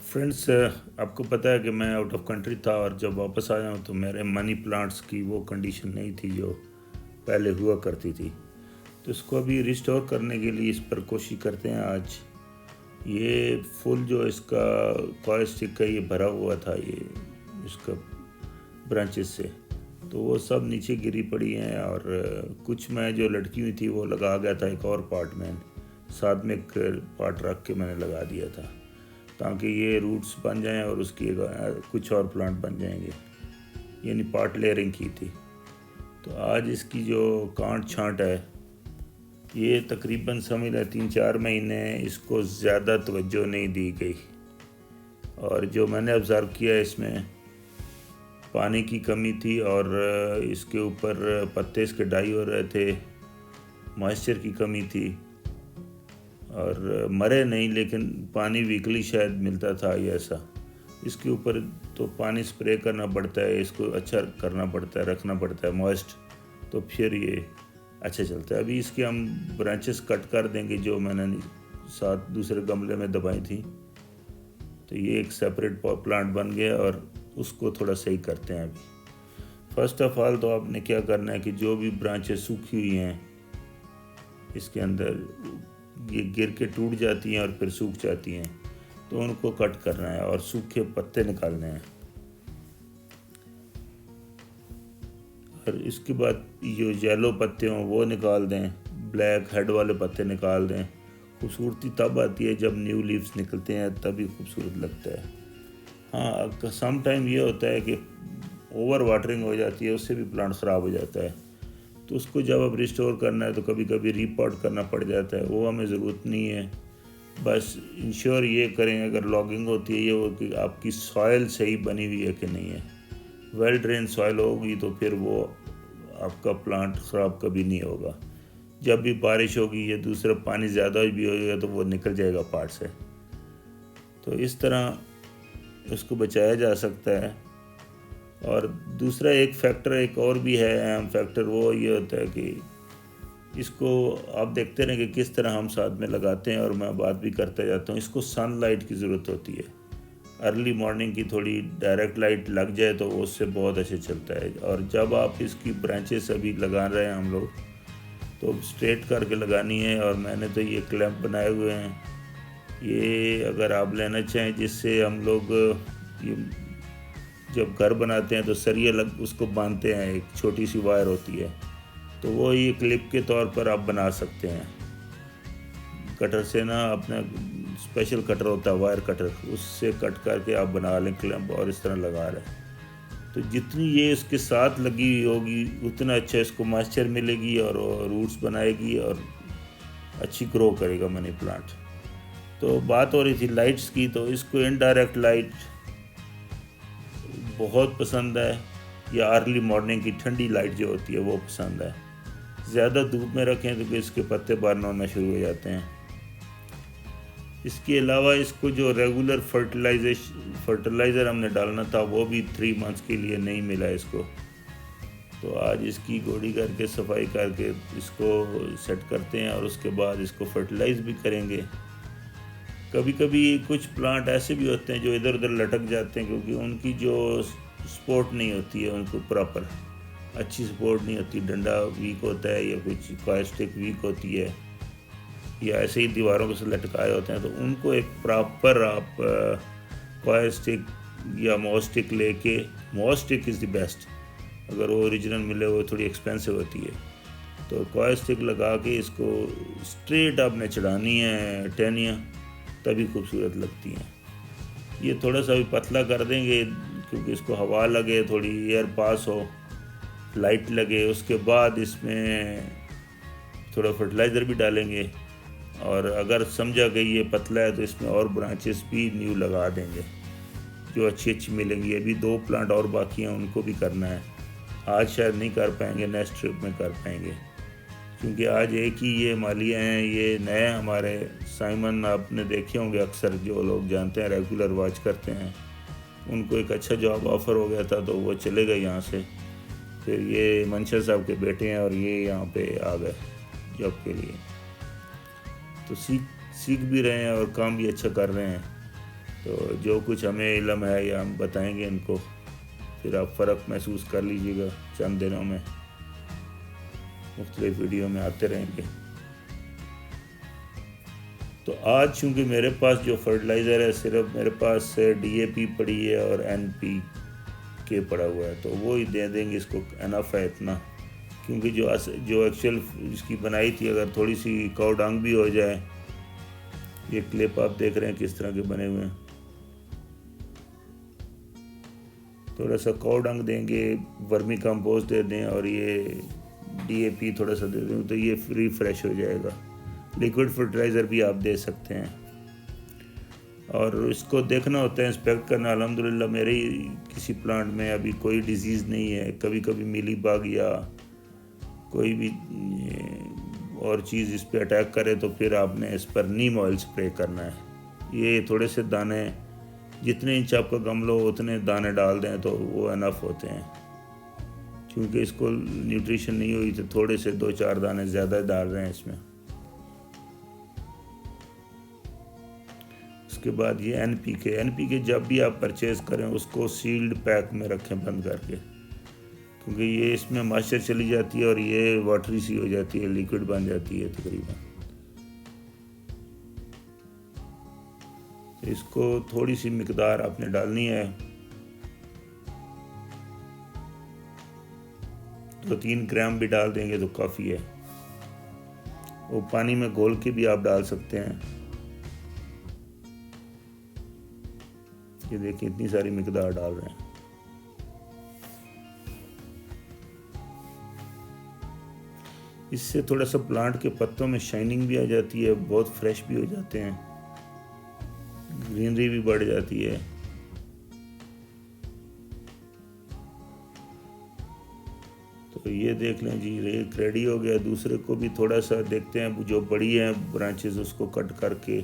Friends, आपको पता है कि मैं आउट ऑफ कंट्री था और जब वापस आया हूँ तो मेरे मनी प्लांट्स की वो कंडीशन नहीं थी जो पहले हुआ करती थी। तो इसको अभी रिस्टोर करने के लिए इस पर कोशिश करते हैं आज। ये फुल जो इसका कॉय स्टिक का ये भरा हुआ था, ये इसका ब्रांचेस से, तो वो सब नीचे गिरी पड़ी हैं और कुछ मैं जो लटकी हुई थी वो लगा गया था एक और पार्ट में, साथ में एक पार्ट रख के मैंने लगा दिया था ताकि ये रूट्स बन जाएं और उसकी कुछ और प्लांट बन जाएंगे, यानी पार्ट लेयरिंग की थी। तो आज इसकी जो कांट छांट है ये तकरीबन समझ लें 3-4 महीने इसको ज़्यादा तवज्जो नहीं दी गई। और जो मैंने ऑब्ज़र्व किया इसमें पानी की कमी थी और इसके ऊपर पत्ते इसके डाई हो रहे थे, मॉइस्चर की कमी थी और मरे नहीं लेकिन पानी वीकली शायद मिलता था या ऐसा। इसके ऊपर तो पानी स्प्रे करना पड़ता है, इसको अच्छा करना पड़ता है, रखना पड़ता है मॉइस्ट, तो फिर ये अच्छा चलता है। अभी इसके हम ब्रांचेस कट कर देंगे जो मैंने साथ दूसरे गमले में दबाई थी, तो ये एक सेपरेट प्लांट बन गया और उसको थोड़ा सही करते हैं अभी। फर्स्ट ऑफ ऑल तो आपने क्या करना है कि जो भी ब्रांचेस सूखी हुई हैं इसके अंदर ये गिर के टूट जाती हैं और फिर सूख जाती हैं, तो उनको कट करना है और सूखे पत्ते निकालने हैं। और इसके बाद जो येलो पत्ते हों वो निकाल दें, ब्लैक हेड वाले पत्ते निकाल दें। खूबसूरती तब आती है जब न्यू लीव्स निकलते हैं, तभी खूबसूरत लगता है। हाँ, सम टाइम ये होता है कि ओवर वाटरिंग हो जाती है, उससे भी प्लांट ख़राब हो जाता है, तो उसको जब अब रिस्टोर करना है तो कभी कभी रीपॉट करना पड़ जाता है, वो हमें ज़रूरत नहीं है। बस इंश्योर ये करें अगर लॉगिंग होती है ये हो कि आपकी सॉइल सही बनी हुई है कि नहीं है। वेल ड्रेन सॉइल होगी तो फिर वो आपका प्लांट ख़राब कभी नहीं होगा। जब भी बारिश होगी या दूसरा पानी ज़्यादा भी होगा तो वो निकल जाएगा पार्ट से, तो इस तरह उसको बचाया जा सकता है। और दूसरा एक फैक्टर एक और भी है, अहम फैक्टर, वो ये होता है कि इसको आप देखते रहें कि किस तरह हम साथ में लगाते हैं और मैं बात भी करता जाता हूँ। इसको सनलाइट की ज़रूरत होती है, अर्ली मॉर्निंग की थोड़ी डायरेक्ट लाइट लग जाए तो उससे बहुत अच्छे चलता है। और जब आप इसकी ब्रांचेस अभी लगा रहे हैं हम लोग तो स्ट्रेट करके लगानी है। और मैंने तो ये क्लैंप बनाए हुए हैं, ये अगर आप लेना चाहें जिससे हम लोग ये जब घर बनाते हैं तो सरिया लग उसको बांधते हैं, एक छोटी सी वायर होती है, तो वो ये क्लिप के तौर पर आप बना सकते हैं। कटर से ना, अपना स्पेशल कटर होता है वायर कटर, उससे कट करके आप बना लें क्लैंप और इस तरह लगा लें। तो जितनी ये इसके साथ लगी होगी उतना अच्छा इसको मॉइस्चर मिलेगी और रूट्स बनाएगी और अच्छी ग्रो करेगा मनी प्लांट। तो बात हो रही थी लाइट्स की, तो इसको इनडायरेक्ट लाइट बहुत पसंद है या अर्ली मॉर्निंग की ठंडी लाइट जो होती है वो पसंद है। ज़्यादा धूप में रखें तो इसके पत्ते बर्न होना शुरू हो जाते हैं। इसके अलावा इसको जो रेगुलर फर्टिलाइज़र हमने डालना था वो भी 3 मंथ्स के लिए नहीं मिला इसको, तो आज इसकी गोड़ी करके सफाई करके इसको सेट करते हैं और उसके बाद इसको फर्टिलाइज़ भी करेंगे। कभी कभी कुछ प्लांट ऐसे भी होते हैं जो इधर उधर लटक जाते हैं क्योंकि उनकी जो सपोर्ट नहीं होती है, उनको प्रॉपर अच्छी सपोर्ट नहीं होती, डंडा वीक होता है या कुछ कॉय स्टिक वीक होती है या ऐसे ही दीवारों के से लटकाए होते हैं, तो उनको एक प्रॉपर आप कॉय स्टिक या मॉस स्टिक लेके, moss stick is the best, अगर वो ओरिजिनल मिले वो थोड़ी एक्सपेंसिव होती है, तो कॉय स्टिक लगा के इसको स्ट्रेट आपने चढ़ानी है टहनियाँ, तभी खूबसूरत लगती हैं। ये थोड़ा सा भी पतला कर देंगे क्योंकि इसको हवा लगे, थोड़ी एयर पास हो, लाइट लगे, उसके बाद इसमें थोड़ा फर्टिलाइज़र भी डालेंगे और अगर समझा कि ये पतला है तो इसमें और ब्रांचेस भी न्यू लगा देंगे जो अच्छी अच्छी मिलेंगी। अभी 2 प्लांट और बाकी हैं, उनको भी करना है। आज शायद नहीं कर पाएंगे, नेक्स्ट ट्रिप में कर पाएंगे क्योंकि आज एक ही ये मालिया हैं, ये नए हमारे साइमन आपने देखे होंगे अक्सर, जो लोग जानते हैं रेगुलर वॉच करते हैं, उनको एक अच्छा जॉब ऑफ़र हो गया था तो वो चले गए यहाँ से। फिर ये मंशा साहब के बेटे हैं और ये यहाँ पे आ गए जॉब के लिए, तो सीख भी रहे हैं और काम भी अच्छा कर रहे हैं। तो जो कुछ हमें इल्म है या हम बताएंगे इनको, फिर आप फ़र्क महसूस कर लीजिएगा। चंद दिनों में मुख्तलिफ वीडियो में आते रहेंगे। तो आज चूँकि मेरे पास जो फर्टिलाइज़र है सिर्फ मेरे पास DAP पड़ी है और NPK पड़ा हुआ है, तो वो ही दे देंगे, इसको इनफ है इतना। क्योंकि जो एक्चुअल इसकी बनाई थी, अगर थोड़ी सी काऊ डंग भी हो जाए, ये क्लिप आप देख रहे हैं किस तरह के बने हुए हैं, थोड़ा सा काऊ डंग देंगे, वर्मी कंपोस्ट दे दें और ये DAP थोड़ा सा दे दें, तो ये रिफ्रेश हो जाएगा। लिक्विड फर्टिलाइज़र भी आप दे सकते हैं। और इसको देखना होता है, इंस्पेक्ट करना। अल्हम्दुलिल्लाह मेरे ही किसी प्लांट में अभी कोई डिजीज़ नहीं है। कभी कभी मिली बग या कोई भी और चीज़ इस पर अटैक करे तो फिर आपने इस पर नीम ऑयल स्प्रे करना है। ये थोड़े से दाने, जितने इंच आपका गमला हो उतने दाने डाल दें तो वो इनफ होते हैं। क्योंकि इसको न्यूट्रिशन नहीं हुई तो थोड़े से 2-4 दाने ज़्यादा डाल रहे हैं इसमें। उसके बाद ये NPK जब भी आप परचेज़ करें उसको सील्ड पैक में रखें बंद करके, क्योंकि ये इसमें मॉइस्चर चली जाती है और ये वाटरी सी हो जाती है, लिक्विड बन जाती है तकरीबन। इसको थोड़ी सी मिकदार आपने डालनी है, तो 3 ग्राम भी डाल देंगे तो काफ़ी है। वो पानी में घोल के भी आप डाल सकते हैं। ये देखिए इतनी सारी मिकदार डाल रहे हैं। इससे थोड़ा सा प्लांट के पत्तों में शाइनिंग भी आ जाती है, बहुत फ्रेश भी हो जाते हैं, ग्रीनरी भी बढ़ जाती है। तो ये देख लें जी, एक रेडी हो गया। दूसरे को भी थोड़ा सा देखते हैं, जो बड़ी हैं ब्रांचेस उसको कट करके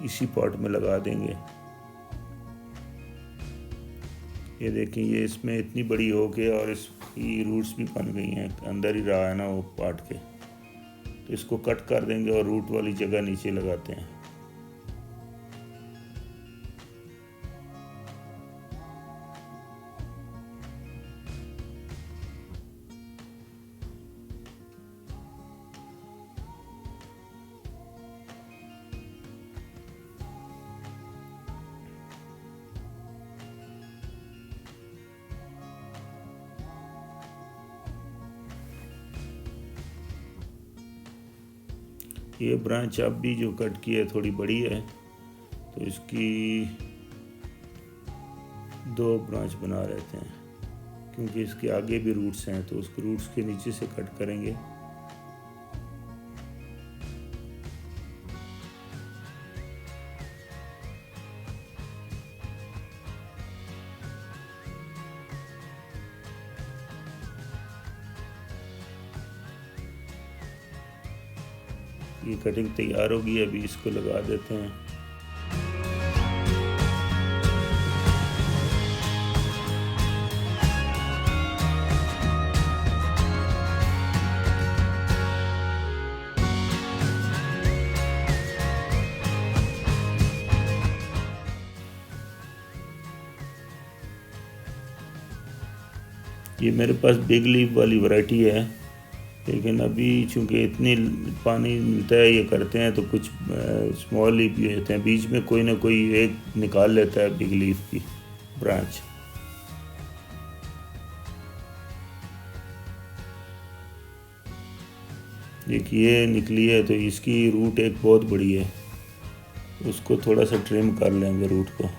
इसी पॉट में लगा देंगे। ये देखें, ये इसमें इतनी बड़ी हो गई और इसकी रूट्स भी बन गई हैं, अंदर ही रहा है ना वो पॉट के, तो इसको कट कर देंगे और रूट वाली जगह नीचे लगाते हैं। ये ब्रांच अब भी जो कट की है थोड़ी बड़ी है, तो इसकी 2 ब्रांच बना रहते हैं, क्योंकि इसके आगे भी रूट्स हैं, तो उसके रूट्स के नीचे से कट करेंगे। ये कटिंग तैयार होगी, अभी इसको लगा देते हैं। ये मेरे पास बिग लीफ वाली वैरायटी है, लेकिन अभी चूँकि इतनी पानी मिलता है ये करते हैं, तो कुछ स्मॉल लीफ भी होते हैं, बीच में कोई ना कोई एक निकाल लेता है बिग लीफ की ब्रांच। एक ये निकली है, तो इसकी रूट एक बहुत बड़ी है, उसको थोड़ा सा ट्रिम कर लेंगे रूट को।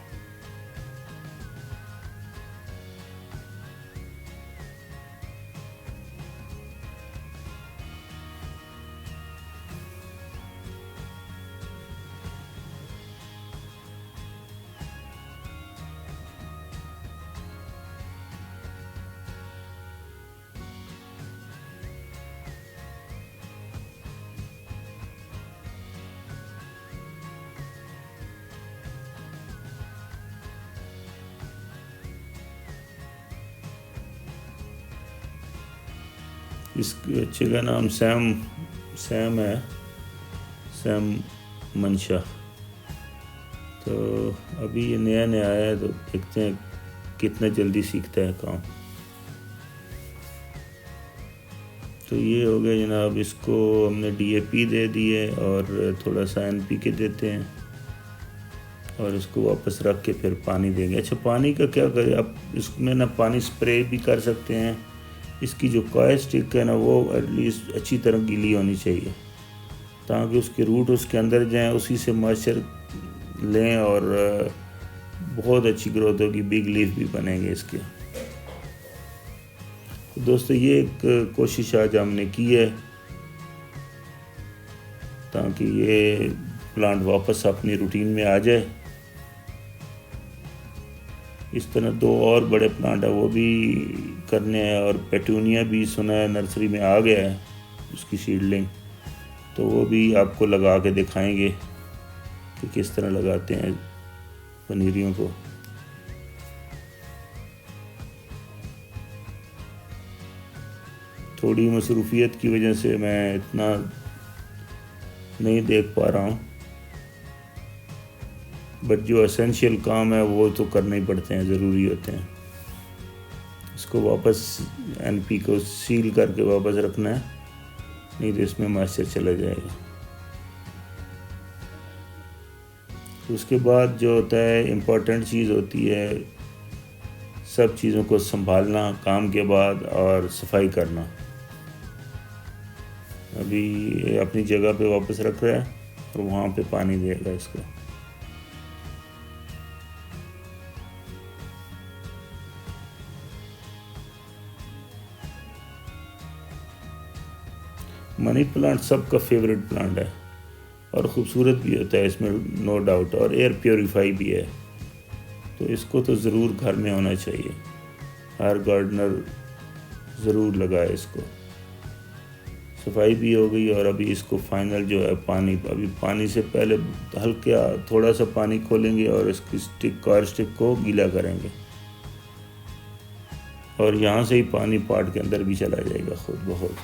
इस बच्चे का नाम सैम है, सैम मंशा। तो अभी ये नया नया आया है, तो देखते हैं कितना जल्दी सीखता है काम। तो ये हो गया जनाब, इसको हमने DAP दे दिए और थोड़ा सा NPK देते हैं और इसको वापस रख के फिर पानी देंगे। अच्छा, पानी का क्या करें आप, इसमें ना पानी स्प्रे भी कर सकते हैं। इसकी जो कॉय स्टिक है ना, वो एटलीस्ट अच्छी तरह गीली होनी चाहिए ताकि उसके रूट उसके अंदर जाएं, उसी से मॉइस्चर लें और बहुत अच्छी ग्रोथ होगी, बिग लीफ भी बनेंगे इसके। तो दोस्तों, ये एक कोशिश आज हमने की है ताकि ये प्लांट वापस अपनी रूटीन में आ जाए। इस तरह 2 और बड़े प्लांट है वो भी करने हैं, और पेटूनिया भी सुना है नर्सरी में आ गया है उसकी सीडलिंग, तो वो भी आपको लगा के दिखाएंगे कि किस तरह लगाते हैं पनीरियों को। थोड़ी मसरूफियत की वजह से मैं इतना नहीं देख पा रहा हूँ, बट जो एसेंशियल काम है वो तो करने ही pड़ते हैं, ज़रूरी होते हैं। इसको वापस NP को सील करके वापस रखना है, नहीं तो इसमें मॉइस्चर चला जाएगा। उसके बाद जो होता है, इम्पोर्टेंट चीज़ होती है सब चीज़ों को संभालना काम के बाद और सफाई करना। अभी अपनी जगह पे वापस रख रहा है और वहाँ पे पानी देगा इसको। मनी प्लांट सबका फेवरेट प्लांट है और ख़ूबसूरत भी होता है इसमें, नो डाउट, और एयर प्योरीफाई भी है। तो इसको तो ज़रूर घर में होना चाहिए, हर गार्डनर ज़रूर लगाए इसको। सफाई भी हो गई और अभी इसको फाइनल जो है पानी, अभी पानी से पहले हल्का थोड़ा सा पानी खोलेंगे और इसकी कॉयर स्टिक को गीला करेंगे और यहाँ से ही पानी पाट के अंदर भी चला जाएगा खुद बहुत।